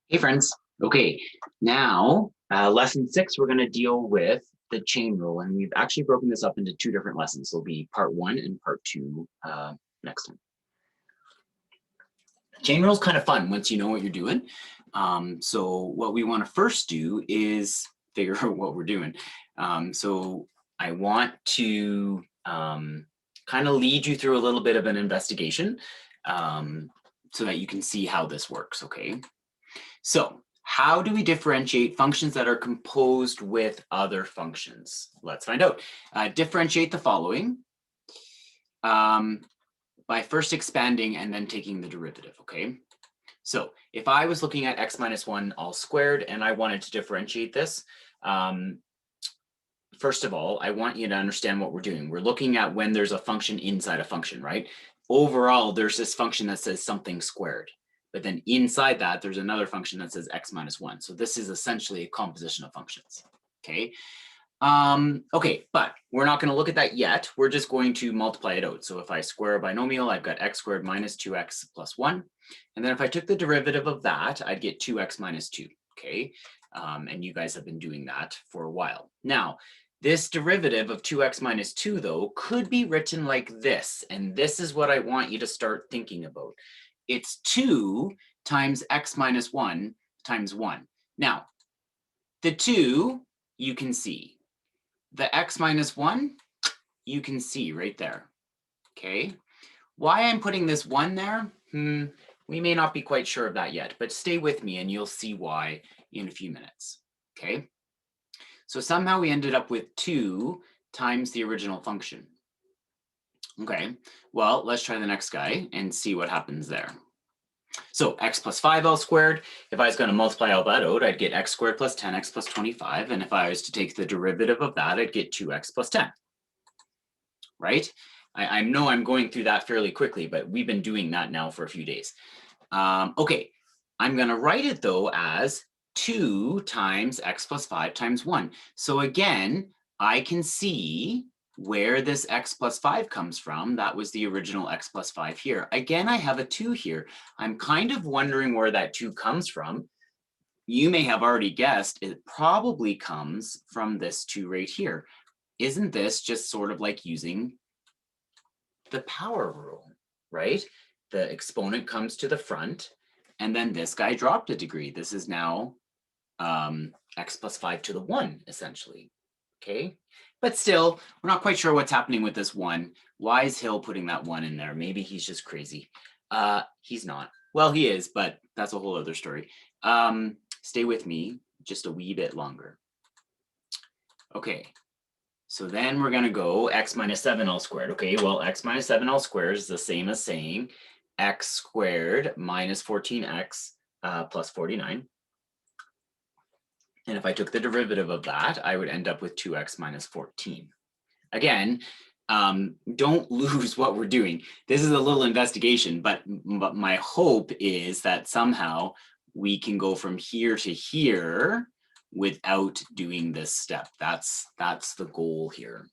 Hey friends. Okay, now lesson 6, we're going to deal with the chain rule, and we've actually broken this up into two different lessons. It'll be part 1 and part 2 next time. Chain rule is kind of fun once you know what you're doing. So what we want to first do is figure out what we're doing. So I want to kind of lead you through a little bit of an investigation so that you can see how this works, okay? So how do we differentiate functions that are composed with other functions? Let's find out. Differentiate the following by first expanding and then taking the derivative, okay? So if I was looking at x minus 1 all squared and I wanted to differentiate this, first of all, I want you to understand what we're doing. We're looking at when there's a function inside a function, right? Overall, there's this function that says something squared. But then inside that, there's another function that says x minus 1. So this is essentially a composition of functions, okay? Okay, but we're not going to look at that yet. We're just going to multiply it out. So if I square a binomial, I've got x squared minus 2x plus 1. And then if I took the derivative of that, I'd get 2x minus 2, okay? And you guys have been doing that for a while. Now, this derivative of 2x minus 2, though, could be written like this. And this is what I want you to start thinking about. It's 2 times x minus 1 times 1. Now, the 2, you can see. The x minus 1, you can see right there, okay? Why I'm putting this 1 there, we may not be quite sure of that yet, but stay with me and you'll see why in a few minutes, okay? So somehow we ended up with 2 times the original function. Okay, well, let's try the next guy and see what happens there. So x plus 5 all squared, if I was going to multiply all that out, I'd get x squared plus 10x plus 25. And if I was to take the derivative of that, I'd get 2x plus 10, right? I know I'm going through that fairly quickly, but we've been doing that now for a few days. Okay, I'm going to write it, though, as 2 times x plus 5 times 1. So again, I can see where this x plus 5 comes from. That was the original x plus 5 here. Again, I have a 2 here. I'm kind of wondering where that 2 comes from. You may have already guessed it probably comes from this 2 right here. Isn't this just sort of like using the power rule, right? The exponent comes to the front, and then this guy dropped a degree. This is now x plus 5 to the 1, essentially, okay? But still, we're not quite sure what's happening with this 1. Why is Hill putting that 1 in there? Maybe he's just crazy. He's not. Well, he is, but that's a whole other story. Stay with me just a wee bit longer. Okay, so then we're going to go x minus 7 all squared. Okay, well, x minus 7 all squared is the same as saying x squared minus 14x plus 49. And if I took the derivative of that, I would end up with 2x minus 14. Again, don't lose what we're doing. This is a little investigation, but my hope is that somehow we can go from here to here without doing this step. That's the goal here,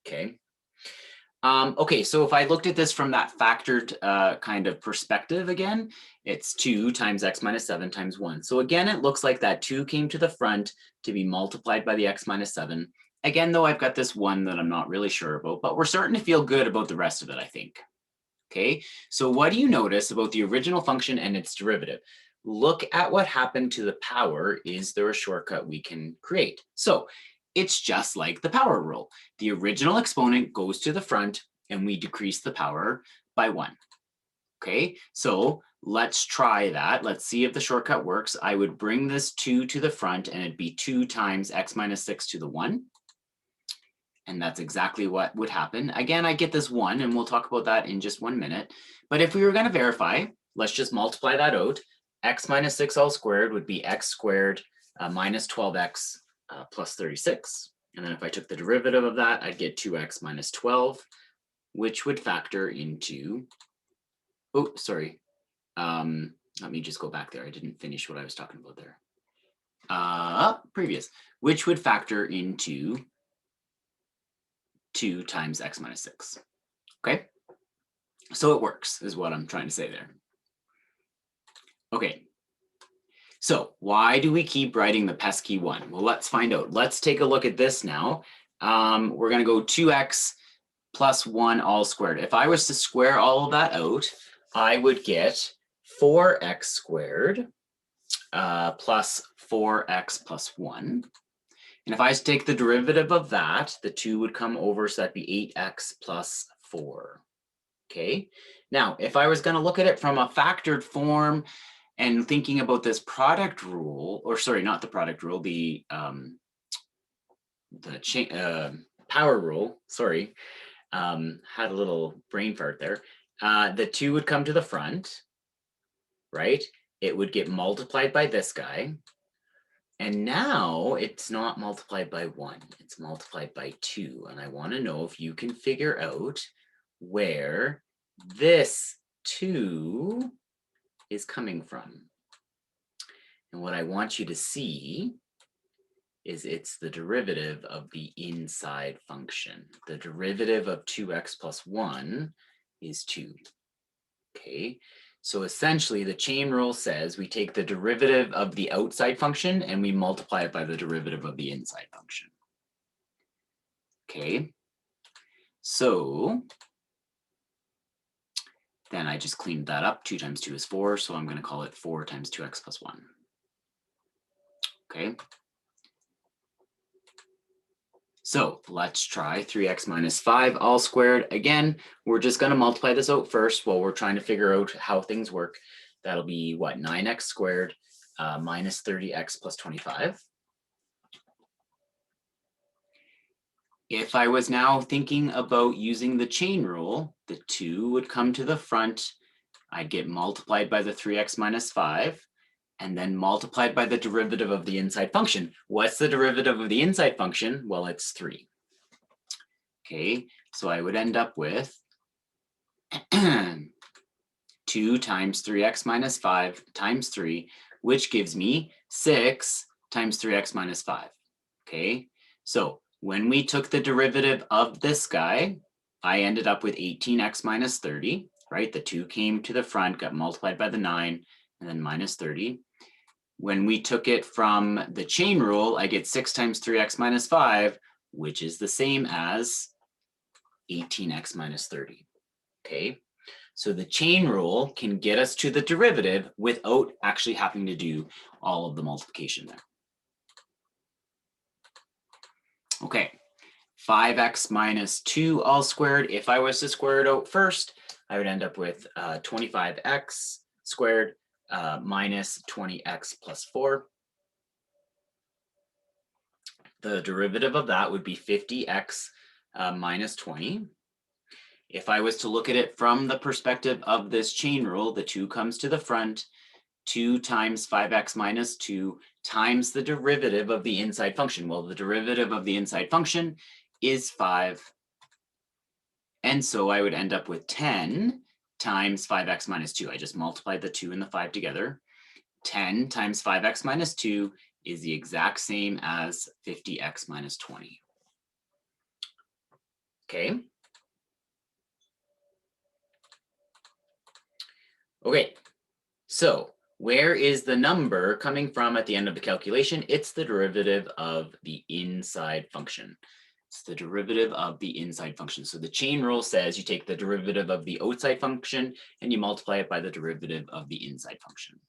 okay? Okay, so if I looked at this from that factored kind of perspective again, it's 2 times x minus 7 times 1. So again, it looks like that 2 came to the front to be multiplied by the x minus 7. Again, though, I've got this 1 that I'm not really sure about, but we're starting to feel good about the rest of it, I think. Okay, so what do you notice about the original function and its derivative? Look at what happened to the power. Is there a shortcut we can create? So it's just like the power rule. The original exponent goes to the front and we decrease the power by 1. Okay, so let's try that. Let's see if the shortcut works. I would bring this 2 to the front and it'd be 2 times x minus 6 to the 1. And that's exactly what would happen. Again, I get this 1, and we'll talk about that in just 1 minute. But if we were going to verify, let's just multiply that out. X minus 6 all squared would be x squared minus 12x plus 36. And then if I took the derivative of that, I'd get 2x minus 12, which would factor into, oh, sorry. Let me just go back there. I didn't finish what I was talking about there. Previous, which would factor into 2 times x minus 6, okay? So it works, is what I'm trying to say there. Okay, So why do we keep writing the pesky 1? Well, let's find out. Let's take a look at this now. We're going to go 2x plus 1 all squared. If I was to square all of that out, I would get 4x squared plus 4x plus 1. And if I was to take the derivative of that, the 2 would come over, so that'd be 8x plus 4. Okay. Now, if I was going to look at it from a factored form and thinking about this product rule, or sorry, not the product rule, the power rule, sorry, had a little brain fart there. The 2 would come to the front, right? It would get multiplied by this guy. And now it's not multiplied by 1, it's multiplied by 2. And I want to know if you can figure out where this 2 is coming from. And what I want you to see is it's the derivative of the inside function. The derivative of 2x plus 1 is 2. Okay, so essentially the chain rule says we take the derivative of the outside function and we multiply it by the derivative of the inside function. Okay, so then I just cleaned that up. 2 times 2 is 4, so I'm going to call it 4 times 2x plus 1. Okay. So let's try 3x minus 5 all squared. Again, we're just going to multiply this out first while we're trying to figure out how things work. That'll be what, 9x squared minus 30x plus 25. If I was now thinking about using the chain rule, the 2 would come to the front. I'd get multiplied by the 3x minus 5. And then multiplied by the derivative of the inside function. What's the derivative of the inside function? Well, it's 3. Okay, so I would end up with 2 times 3x minus 5 times 3, which gives me 6 times 3x minus 5. Okay, so when we took the derivative of this guy, I ended up with 18x minus 30, right? The 2 came to the front, got multiplied by the 9, and then minus 30. When we took it from the chain rule, I get 6 times 3x minus 5, which is the same as 18x minus 30. Okay, so the chain rule can get us to the derivative without actually having to do all of the multiplication there. Okay, 5x minus 2 all squared. If I was to square it out first, I would end up with 25x squared minus 20x plus 4. The derivative of that would be 50x minus 20. If I was to look at it from the perspective of this chain rule, the 2 comes to the front, 2 times 5x minus 2 times the derivative of the inside function. Well, the derivative of the inside function is 5. And so I would end up with 10 times 5x minus 2. I just multiplied the 2 and the 5 together. 10 times 5x minus 2 is the exact same as 50x minus 20. Okay. Okay, so where is the number coming from at the end of the calculation? It's the derivative of the inside function. It's the derivative of the inside function. So the chain rule says you take the derivative of the outside function and you multiply it by the derivative of the inside function.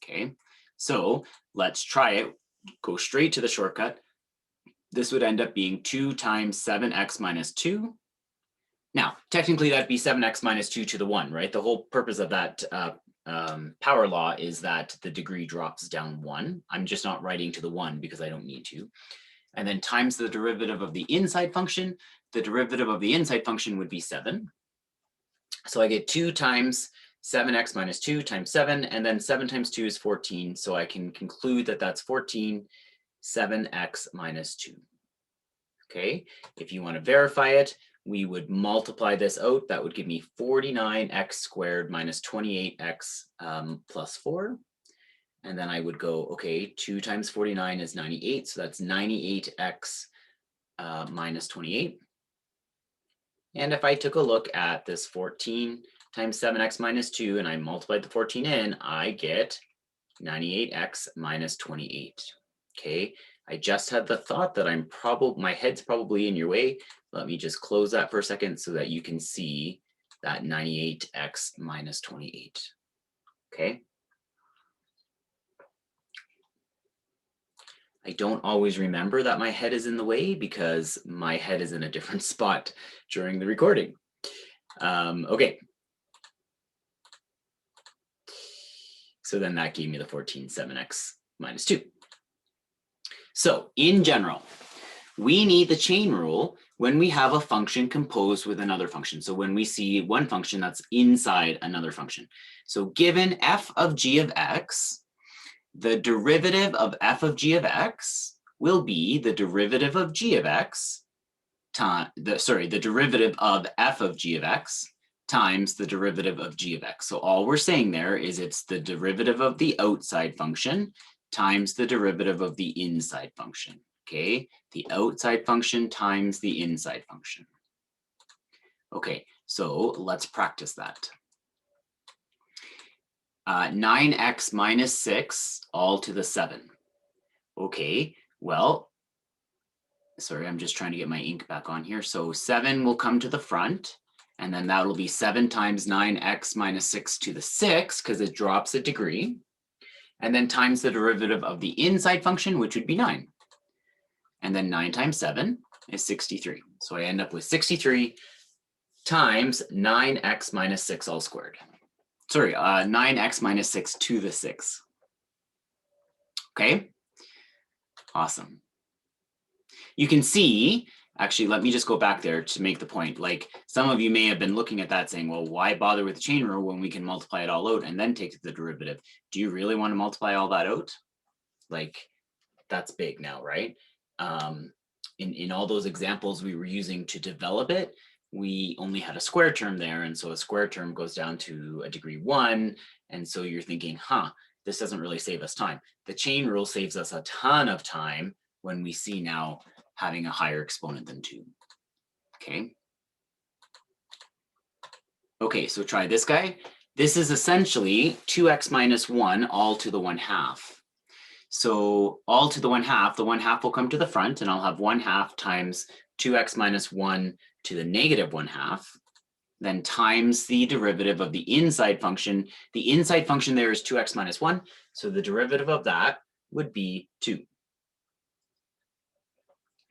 Okay, so let's try it. Go straight to the shortcut. This would end up being 2 times 7x minus 2. Now, technically that'd be 7x minus 2 to the 1, right? The whole purpose of that power law is that the degree drops down 1. I'm just not writing to the 1 because I don't need to. And then times the derivative of the inside function. The derivative of the inside function would be 7. So I get 2 times 7x minus 2 times 7, and then 7 times 2 is 14. So I can conclude that that's 14, 7x minus 2. Okay, if you want to verify it, we would multiply this out. That would give me 49x squared minus 28x plus 4. And then I would go, okay, 2 times 49 is 98. So that's 98x minus 28. And if I took a look at this 14 times 7x minus 2 and I multiplied the 14 in, I get 98x minus 28. Okay, I just had the thought that my head's probably in your way. Let me just close that for a second so that you can see that 98x minus 28. Okay. I don't always remember that my head is in the way because my head is in a different spot during the recording. Okay. So then that gave me the 14.7x minus 2. So in general, we need the chain rule when we have a function composed with another function. So when we see one function that's inside another function. So given f of g of x, the derivative of f of g of x will be the derivative of g of x the derivative of f of g of x times the derivative of g of x. So all we're saying there is it's the derivative of the outside function times the derivative of the inside function. Okay, the outside function times the inside function. Okay, so let's practice that. 9x minus 6 all to the 7. Okay, well, sorry, I'm just trying to get my ink back on here. So 7 will come to the front, and then that'll be 7 times 9x minus 6 to the 6, because it drops a degree, and then times the derivative of the inside function, which would be 9. And then 9 times 7 is 63. So I end up with 63 times 9x minus 6 all squared. Sorry, 9x minus 6 to the 6. Okay, awesome. You can see, actually, let me just go back there to make the point. Like some of you may have been looking at that saying, well, why bother with the chain rule when we can multiply it all out and then take the derivative? Do you really want to multiply all that out? Like that's big now, right? In all those examples we were using to develop it, we only had a square term there. And so a square term goes down to a degree 1. And so you're thinking, this doesn't really save us time. The chain rule saves us a ton of time when we see now having a higher exponent than 2. Okay. Okay, so try this guy. This is essentially 2x minus 1 all to the 1/2. So all to the 1/2, the 1/2 will come to the front, and I'll have 1/2 times 2x minus 1 to the negative 1/2, then times the derivative of the inside function. The inside function there is 2x minus 1, so the derivative of that would be 2.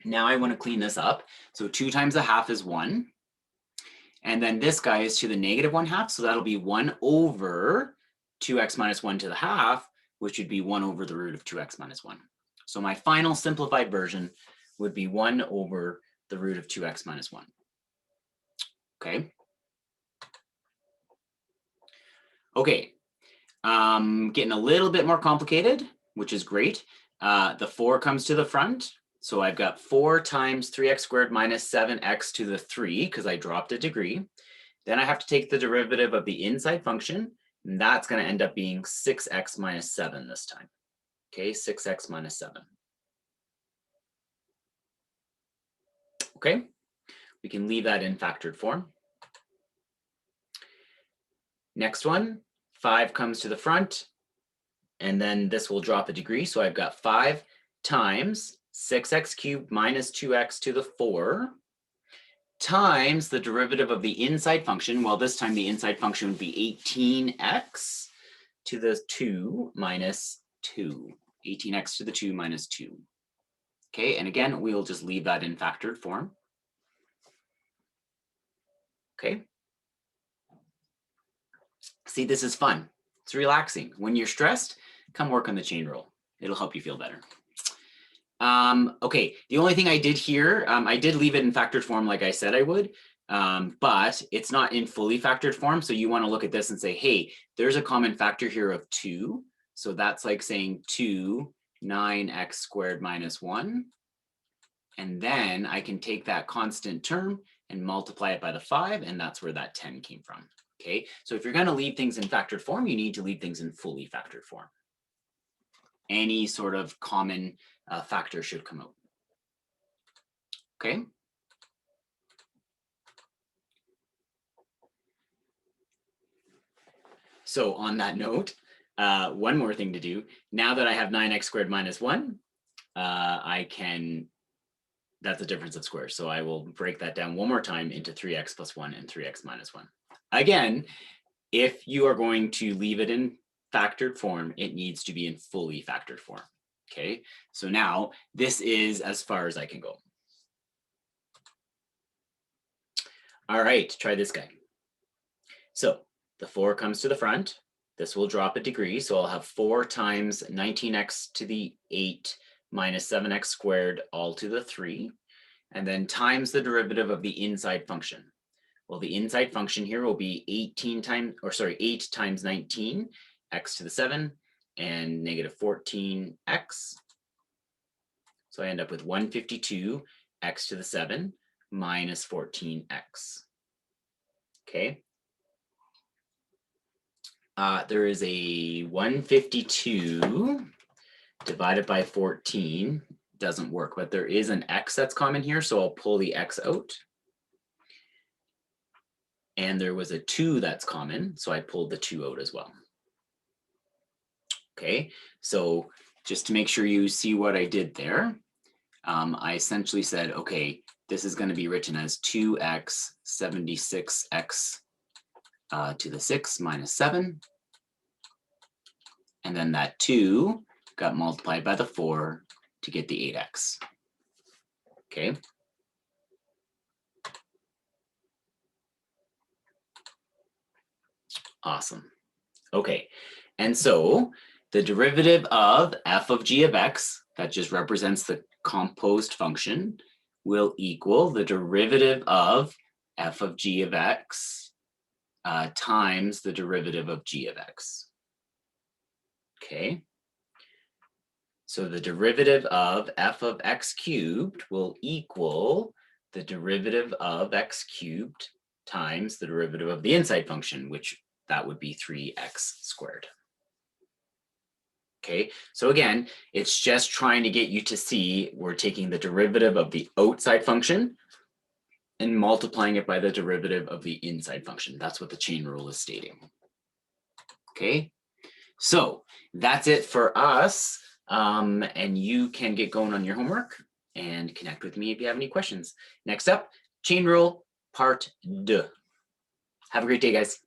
Now I want to clean this up. So 2 times 1/2 is 1. And then this guy is to the negative 1/2, so that'll be 1 over 2x minus 1 to the half, which would be 1 over the root of 2x minus 1. So my final simplified version would be 1 over the root of 2x minus 1. Okay. Okay, getting a little bit more complicated, which is great. The 4 comes to the front. So I've got 4 times 3x squared minus 7x to the 3, because I dropped a degree. Then I have to take the derivative of the inside function, and that's going to end up being 6x minus 7 this time. Okay, 6x minus 7. Okay, we can leave that in factored form. Next one, 5 comes to the front, and then this will drop a degree. So I've got 5 times 6x cubed minus 2x to the 4 times the derivative of the inside function. Well, this time the inside function would be 18x to the 2 minus 2. 18x to the 2 minus 2. Okay, and again, we'll just leave that in factored form. Okay. See, this is fun. It's relaxing. When you're stressed, come work on the chain rule. It'll help you feel better. Okay, the only thing I did here, I did leave it in factored form like I said I would, but it's not in fully factored form. So you want to look at this and say, hey, there's a common factor here of 2. So that's like saying 2, 9x squared minus 1. And then I can take that constant term and multiply it by the 5, and that's where that 10 came from. Okay, so if you're going to leave things in factored form, you need to leave things in fully factored form. Any sort of common factor should come out. Okay. So on that note, One more thing to do. Now that I have 9x squared minus 1, I can, that's a difference of squares. So I will break that down one more time into 3x plus 1 and 3x minus 1. Again, if you are going to leave it in factored form, it needs to be in fully factored form. Okay, so now this is as far as I can go. All right, try this guy. So the 4 comes to the front. This will drop a degree. So I'll have 4 times 19x to the 8 minus 7x squared all to the 3. And then times the derivative of the inside function. Well, the inside function here will be 8 times 19, x to the 7, and negative 14x. So I end up with 152 x to the 7 minus 14x. Okay. There is a 152 divided by 14. Doesn't work, but there is an x that's common here, so I'll pull the x out. And there was a 2 that's common, so I pulled the 2 out as well. Okay, so just to make sure you see what I did there, I essentially said, okay, this is going to be written as 2x 76x to the 6 minus 7. And then that 2 got multiplied by the 4 to get the 8x. Okay. Awesome. Okay, and so the derivative of f of g of x, that just represents the composed function, will equal the derivative of f of g of x times the derivative of g of x. Okay, so the derivative of f of x cubed will equal the derivative of x cubed times the derivative of the inside function, which that would be 3x squared. Okay, so again, it's just trying to get you to see we're taking the derivative of the outside function and multiplying it by the derivative of the inside function. That's what the chain rule is stating. Okay, so that's it for us. And you can get going on your homework and connect with me if you have any questions. Next up, chain rule part 2. Have a great day, guys.